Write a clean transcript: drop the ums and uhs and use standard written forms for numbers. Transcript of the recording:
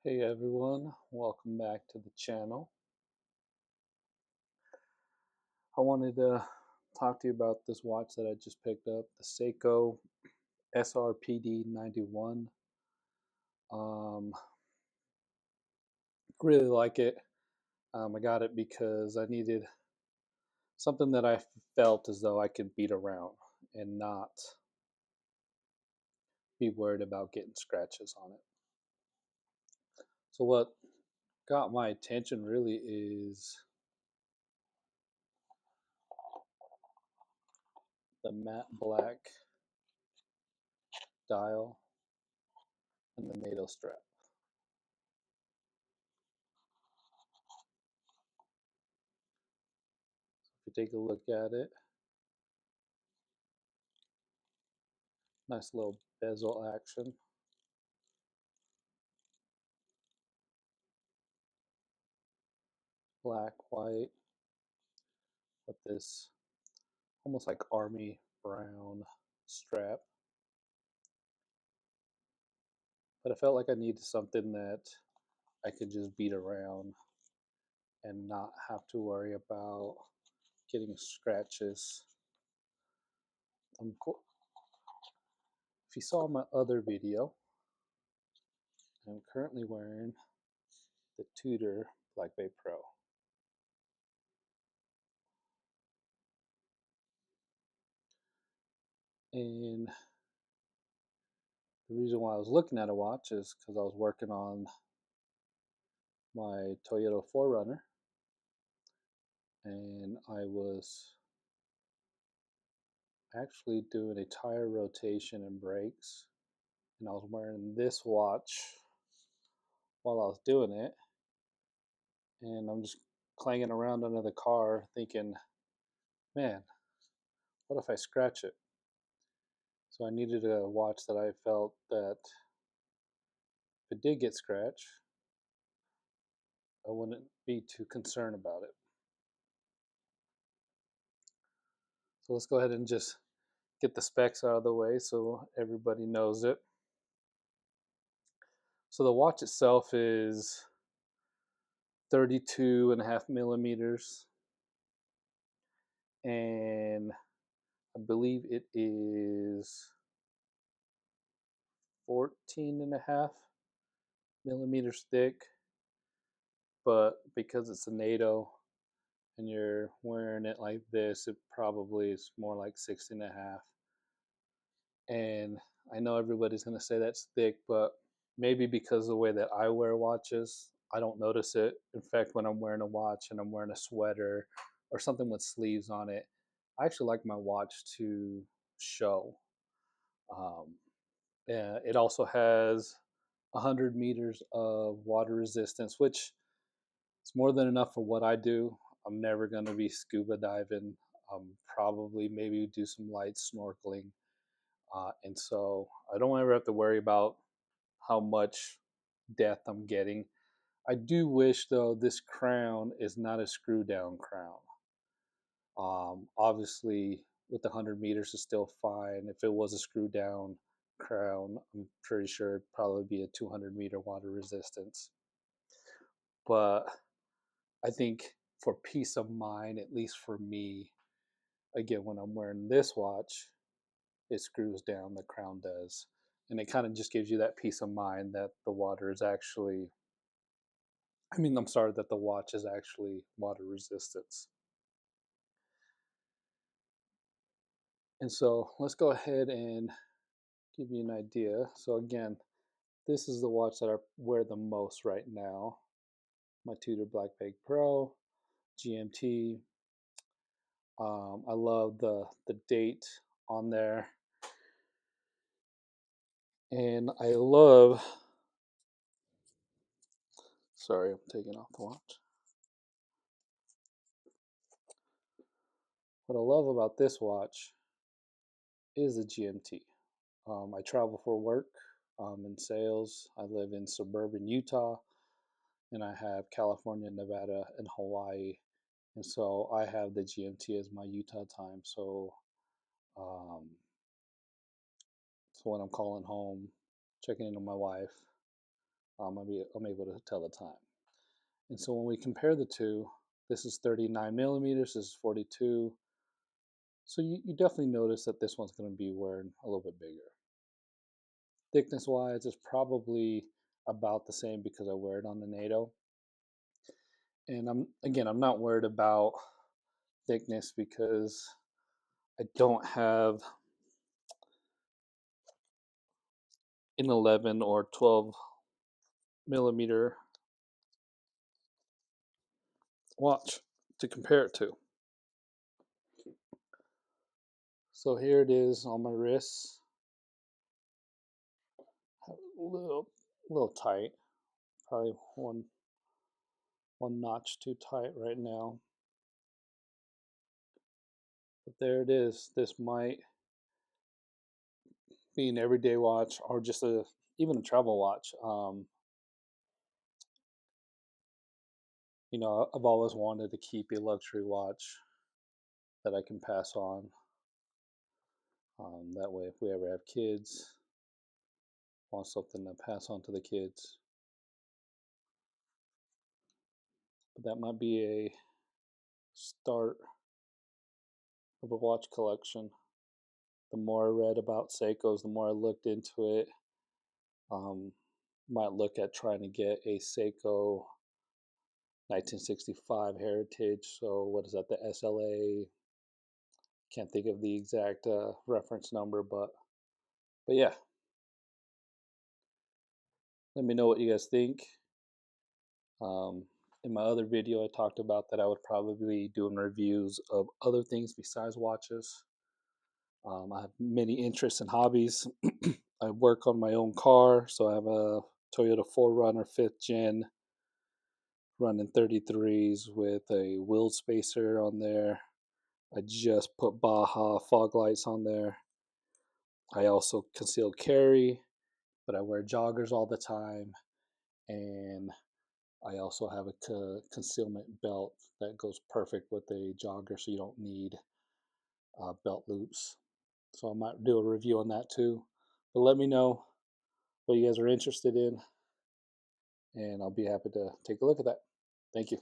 Hey everyone, welcome back to the channel. I wanted to talk to you about this watch that I just picked up, the Seiko SRPD91. Um, really like it. I got it because I needed something that I felt as though I could beat around and not be worried about getting scratches on it. So what got my attention really is the matte black dial and the NATO strap. If you take a look at it, nice little bezel action. Black, white, with this almost like army brown strap. But I felt like I needed something that I could just beat around and not have to worry about getting scratches. If you saw my other video, I'm currently wearing the Tudor Black Bay Pro. And the reason why I was looking at a watch is because I was working on my Toyota 4Runner, and I was actually doing a tire rotation and brakes, and I was wearing this watch while I was doing it, and I'm just clanging around under the car thinking, man, what if I scratch it? So I needed a watch that I felt that if it did get scratched, I wouldn't be too concerned about it. So let's go ahead and just get the specs out of the way so everybody knows it. So the watch itself is 32.5 millimeters, and I believe it is 14.5 millimeters thick, but because it's a NATO and you're wearing it like this, it probably is more like 16.5. And I know everybody's going to say that's thick, but maybe because of the way that I wear watches, I don't notice it. In fact, when I'm wearing a watch and I'm wearing a sweater or something with sleeves on it, I actually like my watch to show. Um, it also has 100 meters of water resistance, which is more than enough for what I do. I'm never going to be scuba diving. Probably maybe do some light snorkeling. And so I don't ever have to worry about how much depth I'm getting. I do wish, though, this crown is not a screw down crown. Obviously, with the 100 meters is still fine. If it was a screw down crown, I'm pretty sure it'd probably be a 200-meter water resistance. But I think for peace of mind, at least for me, again, when I'm wearing this watch, it screws down, the crown does. And it kind of just gives you that peace of mind that the water is actually, I'm sorry, that the watch is actually water resistance. And so let's go ahead and give you an idea. So again, this is the watch that I wear the most right now. My Tudor Black Bay Pro, GMT. I love the date on there. And I love, sorry, I'm taking off the watch. What I love about this watch is the GMT. I travel for work in sales. I live in suburban Utah, and I have California, Nevada, and Hawaii. And so I have the GMT as my Utah time. Um, so when I'm calling home, checking in on my wife, I'm able to tell the time. And so when we compare the two, this is 39 millimeters, this is 42. So you definitely notice that this one's going to be wearing a little bit bigger. Thickness wise, it's probably about the same because I wear it on the NATO. And I'm not worried about thickness because I don't have an 11 or 12 millimeter watch to compare it to. So here it is on my wrists. A little tight, probably one notch too tight right now. But there it is. This might be an everyday watch or just even a travel watch. I've always wanted to keep a luxury watch that I can pass on. That way, if we ever have kids, I want something to pass on to the kids. But that might be a start of a watch collection. The more I read about Seikos, the more I looked into it. Might look at trying to get a Seiko 1965 heritage. So what is that? The SLA. Can't think of the exact reference number, but yeah. Let me know what you guys think. In my other video, I talked about that I would probably be doing reviews of other things besides watches. I have many interests and hobbies. I work on my own car, so I have a Toyota 4Runner 5th gen running 33s with a wheel spacer on there. I just put Baja fog lights on there. I also concealed carry, but I wear joggers all the time. And I also have a concealment belt that goes perfect with a jogger, so you don't need belt loops. So I might do a review on that too. But let me know what you guys are interested in, and I'll be happy to take a look at that. Thank you.